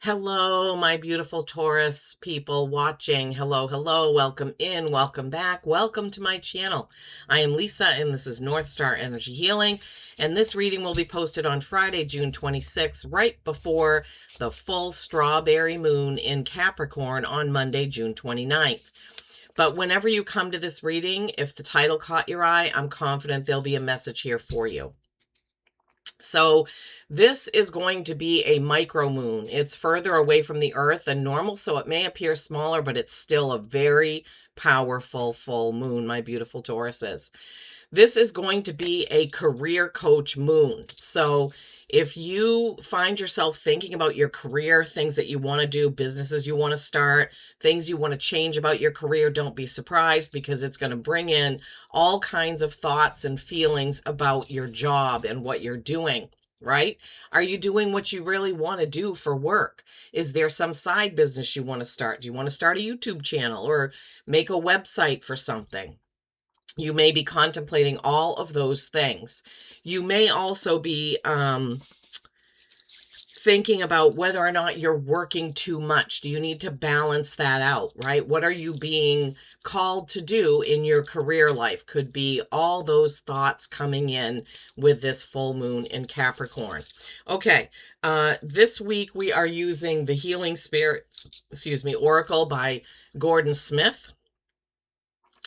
Hello, my beautiful Taurus people watching. Hello, hello. Welcome in, welcome back. Welcome to my channel. I am Lisa, and this is North Star Energy Healing. And this reading will be posted on Friday, June 26th, right before the full strawberry moon in Capricorn on Monday, June 29th. But whenever you come to this reading, if the title caught your eye, I'm confident there'll be a message here for you. So this is going to be a micro moon. It's further away from the Earth than normal, so it may appear smaller, but it's still a very powerful full moon, my beautiful Tauruses. This is going to be a career coach moon. So if you find yourself thinking about your career, things that you want to do, businesses you want to start, things you want to change about your career, don't be surprised, because it's going to bring in all kinds of thoughts and feelings about your job and what you're doing, right? Are you doing what you really want to do for work? Is there some side business you want to start? Do you want to start a YouTube channel or make a website for something? You may be contemplating all of those things. You may also be thinking about whether or not you're working too much. Do you need to balance that out, right? What are you being called to do in your career life? Could be all those thoughts coming in with this full moon in Capricorn. Okay, this week we are using the Healing Spirits, Oracle by Gordon Smith,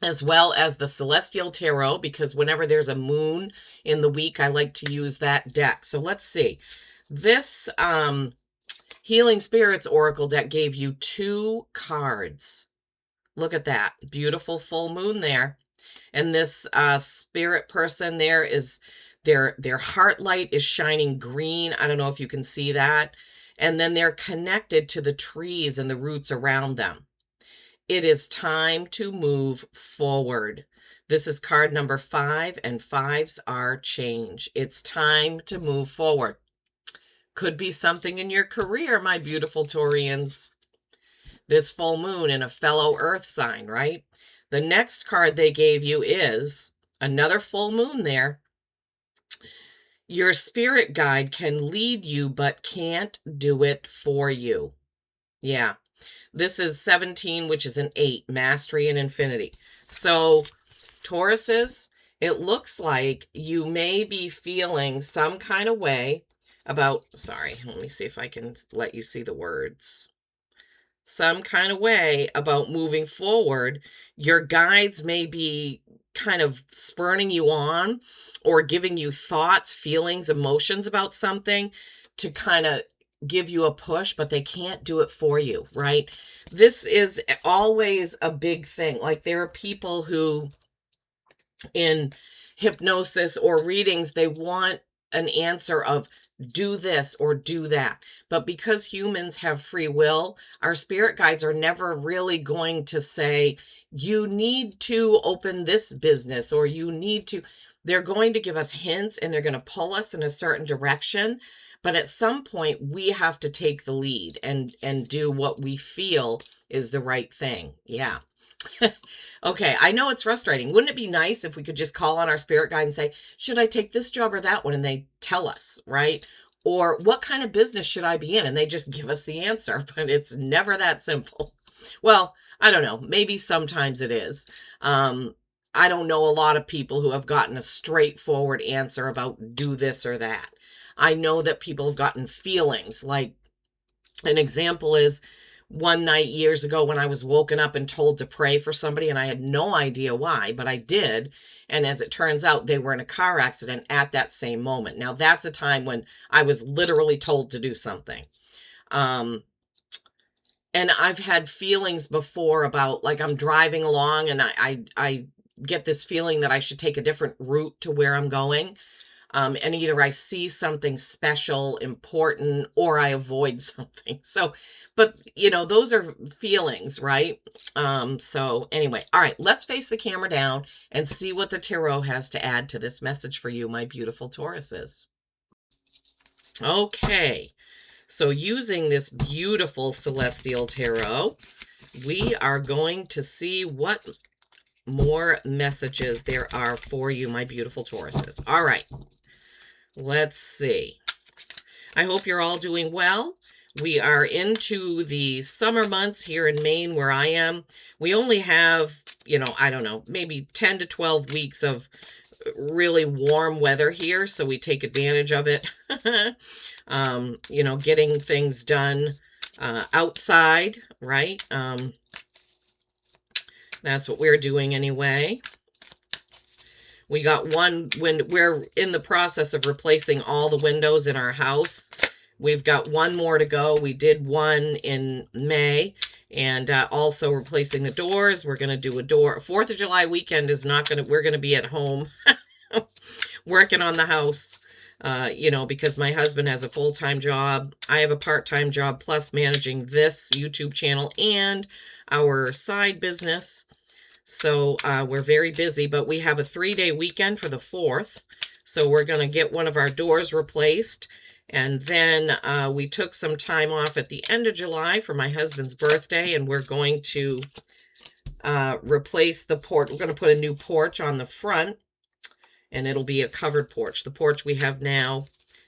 as well as the Celestial Tarot, because whenever there's a moon in the week, I like to use that deck. So let's see. This Healing Spirits Oracle deck gave you 2 cards. Look at that. Beautiful full moon there. And this spirit person there is, their heart light is shining green. I don't know if you can see that. And then they're connected to the trees and the roots around them. It is time to move forward. This is card number 5, and 5s are change. It's time to move forward. Could be something in your career, my beautiful Taurians. This full moon in a fellow earth sign, right? The next card they gave you is another full moon there. Your spirit guide can lead you, but can't do it for you. Yeah. This is 17, which is an 8, mastery and infinity. So, Tauruses, it looks like you may be feeling some kind of way about, sorry, let me see if I can let you see the words. Some kind of way about moving forward. Your guides may be kind of spurring you on or giving you thoughts, feelings, emotions about something to kind of give you a push, but they can't do it for you, right? This is always a big thing. Like, there are people who in hypnosis or readings, they want an answer of do this or do that. But because humans have free will, our spirit guides are never really going to say, you need to open this business or you need to. They're going to give us hints and they're going to pull us in a certain direction. But at some point, we have to take the lead and do what we feel is the right thing. Yeah. Okay, I know it's frustrating. Wouldn't it be nice if we could just call on our spirit guide and say, should I take this job or that one? And they tell us, right? Or what kind of business should I be in? And they just give us the answer, but it's never that simple. Well, I don't know. Maybe sometimes it is. I don't know a lot of people who have gotten a straightforward answer about do this or that. I know that people have gotten feelings. Like, an example is one night years ago when I was woken up and told to pray for somebody, and I had no idea why, but I did. And as it turns out, they were in a car accident at that same moment. Now, that's a time when I was literally told to do something. And I've had feelings before about, like, I'm driving along and I get this feeling that I should take a different route to where I'm going. And either I see something special, important, or I avoid something. So, but those are feelings, right? So anyway, all right, let's face the camera down and see what the tarot has to add to this message for you, my beautiful Tauruses. Okay, so using this beautiful Celestial Tarot, we are going to see what more messages there are for you, my beautiful Tauruses. All right. Let's see. I hope you're all doing well. We are into the summer months here in Maine where I am. We only have, I don't know, maybe 10 to 12 weeks of really warm weather here, so we take advantage of it. Getting things done outside, right? That's what we're doing anyway. We got one, when we're in the process of replacing all the windows in our house. We've got one more to go. We did one in May, and also replacing the doors. We're going to do a door. 4th of July weekend is not going to, we're going to be at home working on the house, because my husband has a full-time job. I have a part-time job, plus managing this YouTube channel and our side business. So we're very busy, but we have a 3-day weekend for the 4th. So we're going to get one of our doors replaced. And then we took some time off at the end of July for my husband's birthday, and we're going to replace the porch. We're going to put a new porch on the front, and it'll be a covered porch. The porch we have now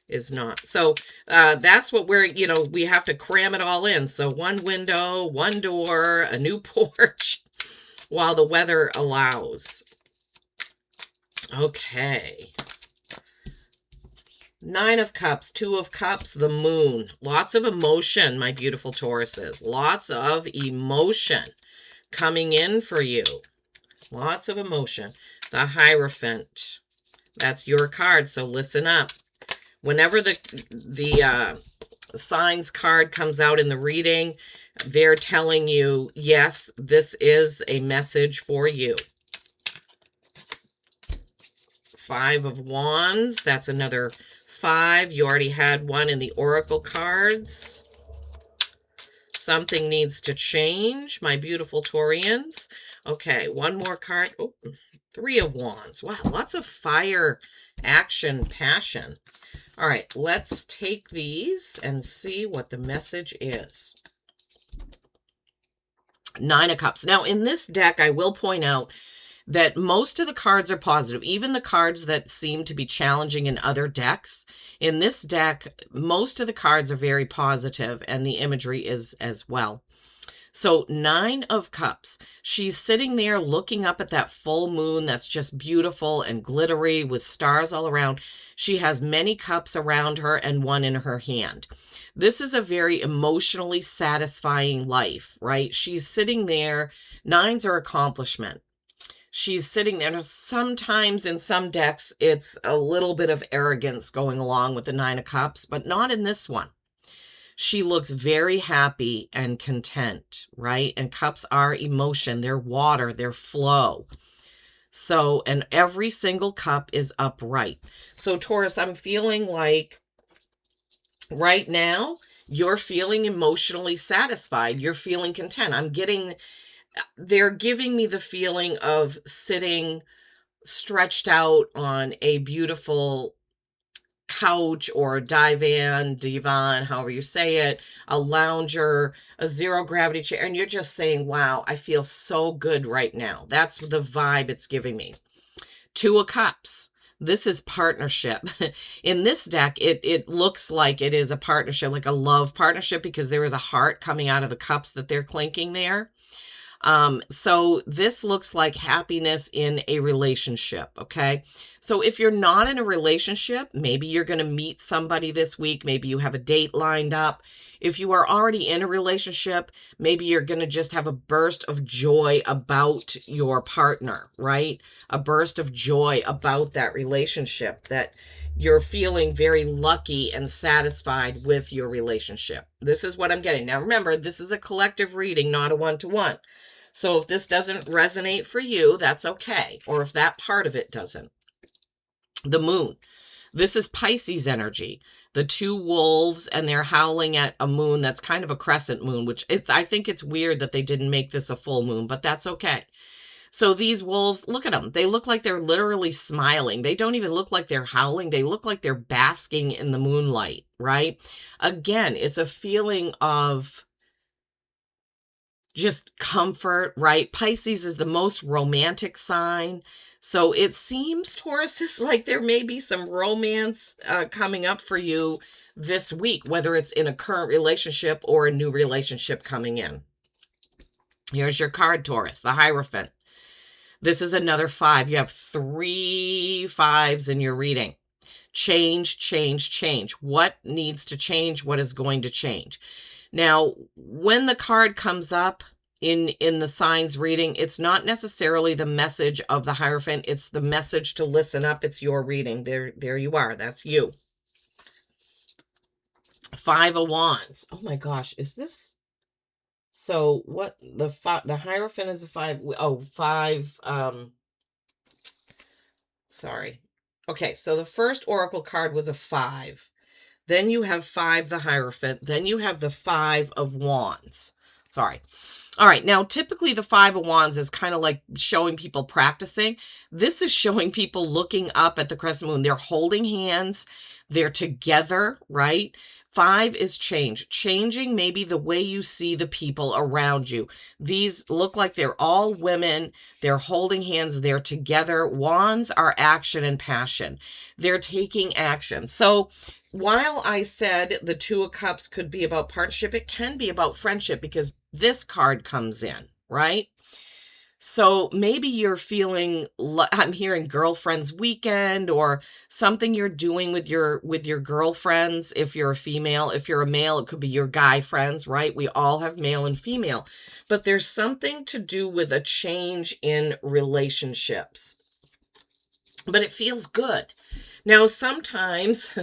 is not. So that's what we're, we have to cram it all in. So one window, one door, a new porch, while the weather allows. Okay. 9 of Cups, 2 of Cups, the Moon. Lots of emotion, my beautiful Tauruses. Lots of emotion coming in for you. Lots of emotion. The Hierophant. That's your card, so listen up. Whenever the signs card comes out in the reading, they're telling you, yes, this is a message for you. 5 of Wands. That's another 5. You already had one in the Oracle cards. Something needs to change, my beautiful Taurians. Okay, one more card. Oh, 3 of Wands. Wow, lots of fire, action, passion. All right, let's take these and see what the message is. 9 of Cups. Now, in this deck, I will point out that most of the cards are positive, even the cards that seem to be challenging in other decks. In this deck, most of the cards are very positive, and the imagery is as well. So 9 of Cups, she's sitting there looking up at that full moon that's just beautiful and glittery with stars all around. She has many cups around her and one in her hand. This is a very emotionally satisfying life, right? She's sitting there. 9s are accomplishment. She's sitting there. Sometimes in some decks, it's a little bit of arrogance going along with the 9 of Cups, but not in this one. She looks very happy and content, right? And cups are emotion. They're water. They're flow. So, and every single cup is upright. So, Taurus, I'm feeling like right now, you're feeling emotionally satisfied. You're feeling content. They're giving me the feeling of sitting stretched out on a beautiful couch or divan, however you say it, a lounger, a zero gravity chair, and you're just saying, wow, I feel so good right now. That's the vibe it's giving me. 2 of Cups. This is partnership. In this deck, it looks like it is a partnership, like a love partnership, because there is a heart coming out of the cups that they're clinking there. So this looks like happiness in a relationship, okay? So if you're not in a relationship, maybe you're going to meet somebody this week. Maybe you have a date lined up. If you are already in a relationship, maybe you're going to just have a burst of joy about your partner, right? A burst of joy about that relationship, that you're feeling very lucky and satisfied with your relationship. This is what I'm getting. Now, remember, this is a collective reading, not a one-to-one. So if this doesn't resonate for you, that's okay. Or if that part of it doesn't. The moon. This is Pisces energy. The 2 wolves, and they're howling at a moon that's kind of a crescent moon, which I think it's weird that they didn't make this a full moon, but that's okay. So these wolves, look at them. They look like they're literally smiling. They don't even look like they're howling. They look like they're basking in the moonlight, right? Again, it's a feeling of just comfort, right? Pisces is the most romantic sign. So it seems, Taurus, is like there may be some romance coming up for you this week, whether it's in a current relationship or a new relationship coming in. Here's your card, Taurus, the Hierophant. This is another 5. You have 3 5s in your reading. Change, change, change. What needs to change? What is going to change? Now, when the card comes up in the signs reading, it's not necessarily the message of the Hierophant. It's the message to listen up. It's your reading. There you are. That's you. 5 of Wands. Oh my gosh, is this? So what the Hierophant is a 5. Oh, 5. Sorry. Okay, so the first oracle card was a 5. Then you have 5, the Hierophant. Then you have the 5 of Wands. Sorry. All right, now typically the 5 of Wands is kind of like showing people practicing. This is showing people looking up at the crescent moon. They're holding hands. They're together, right? 5 is change. Changing maybe the way you see the people around you. These look like they're all women. They're holding hands. They're together. Wands are action and passion. They're taking action. So while I said the 2 of Cups could be about partnership, it can be about friendship because this card comes in, right? So maybe you're feeling, I'm hearing girlfriend's weekend or something you're doing with your girlfriends. If you're a female, if you're a male, it could be your guy friends, right? We all have male and female, but there's something to do with a change in relationships, but it feels good. Now, sometimes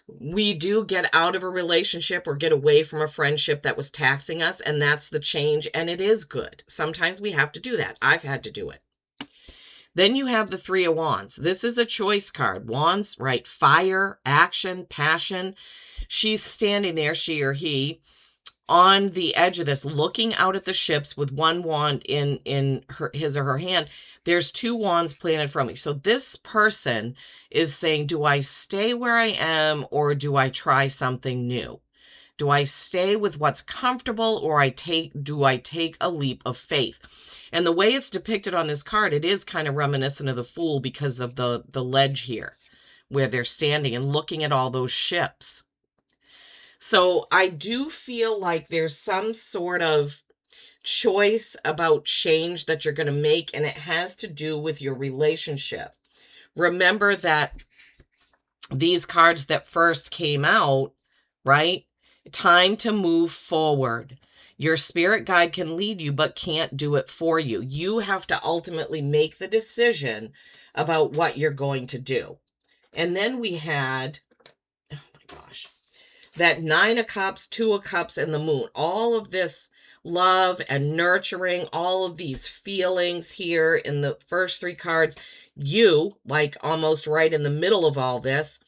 we do get out of a relationship or get away from a friendship that was taxing us, and that's the change, and it is good. Sometimes we have to do that. I've had to do it. Then you have the 3 of Wands. This is a choice card. Wands, right? Fire, action, passion. She's standing there, she or he, on the edge of this, looking out at the ships with one wand in his or her hand. There's 2 wands planted from me. So this person is saying, do I stay where I am or do I try something new? Do I stay with what's comfortable or do I take a leap of faith? And the way it's depicted on this card, it is kind of reminiscent of the Fool because of the ledge here where they're standing and looking at all those ships. So I do feel like there's some sort of choice about change that you're going to make, and it has to do with your relationship. Remember that these cards that first came out, right? Time to move forward. Your spirit guide can lead you, but can't do it for you. You have to ultimately make the decision about what you're going to do. And then we had, oh my gosh, that 9 of Cups, 2 of Cups, and the Moon. All of this love and nurturing, all of these feelings here in the first 3 cards. You, like almost right in the middle of all this,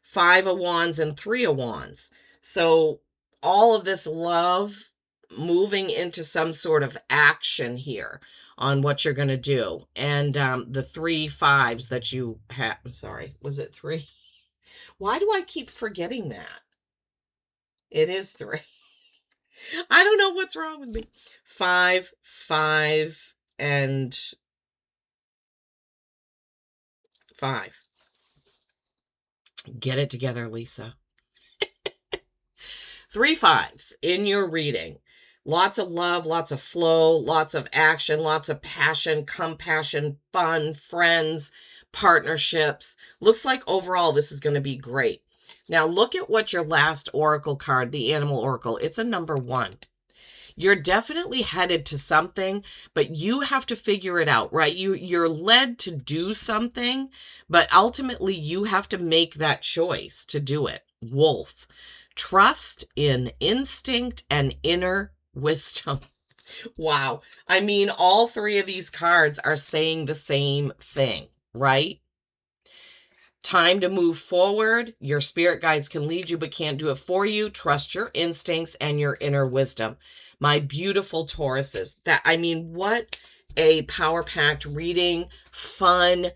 5 of Wands and 3 of Wands. So all of this love moving into some sort of action here on what you're going to do. And the 3 5s that you had, I'm sorry, was it 3? Why do I keep forgetting that? It is 3. I don't know what's wrong with me. 5, 5, and 5. Get it together, Lisa. 3 5s in your reading. Lots of love, lots of flow, lots of action, lots of passion, compassion, fun, friends, partnerships. Looks like overall this is going to be great. Now look at what your last oracle card, the Animal Oracle, it's a number 1. You're definitely headed to something, but you have to figure it out, right? You're led to do something, but ultimately you have to make that choice to do it. Wolf. Trust in instinct and inner wisdom. Wow. I mean, all 3 of these cards are saying the same thing, right? Time to move forward. Your spirit guides can lead you, but can't do it for you. Trust your instincts and your inner wisdom. My beautiful Tauruses. What a power-packed reading, fun,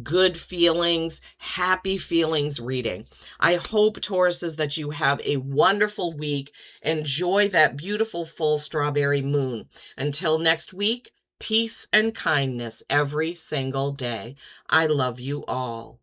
good feelings, happy feelings reading. I hope, Tauruses, that you have a wonderful week. Enjoy that beautiful full strawberry moon. Until next week, peace and kindness every single day. I love you all.